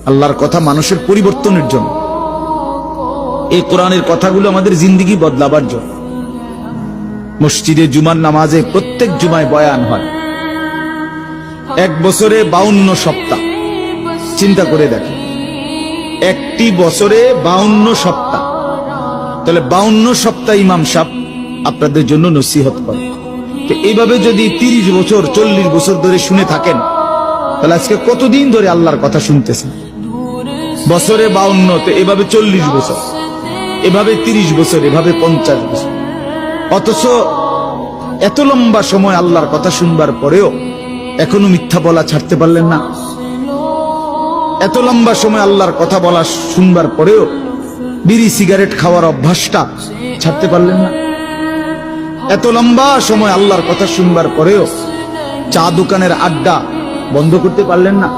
আল্লাহর কথা মানুষের পরিবর্তনের জন্য। এই কোরআনের কথাগুলো আমাদের জিন্দেগি বদলাবার জন্য। মসজিদে জুমার নামাজে প্রত্যেক জুমায় বয়ান হয়। এক বছরে 52 সপ্তাহ, চিন্তা করে দেখেন, একটি বছরে 52 সপ্তাহ। তাহলে 52 সপ্তাহ ইমাম সাহেব আপনাদের জন্য নসিহত করে। তো এইভাবে যদি 30 বছর 40 বছর ধরে শুনে থাকেন, তাহলে আজকে কতদিন ধরে আল্লাহর কথা শুনতেছেন? বছরে 52, তো এভাবে 40 বছর, এভাবে 30 বছর, এভাবে 50 বছর। অথচ এত লম্বা সময় আল্লাহর কথা শুনবার পরেও এখনো মিথ্যা বলা ছাড়তে পারলেন না। এত লম্বা সময় আল্লাহর কথা বলা শুনবার পরেও বিড়ি সিগারেট খাওয়ার অভ্যাসটা ছাড়তে পারলেন না। এত লম্বা সময় আল্লাহর কথা শুনবার পরেও চা দোকানের আড্ডা বন্ধ করতে পারলেন না।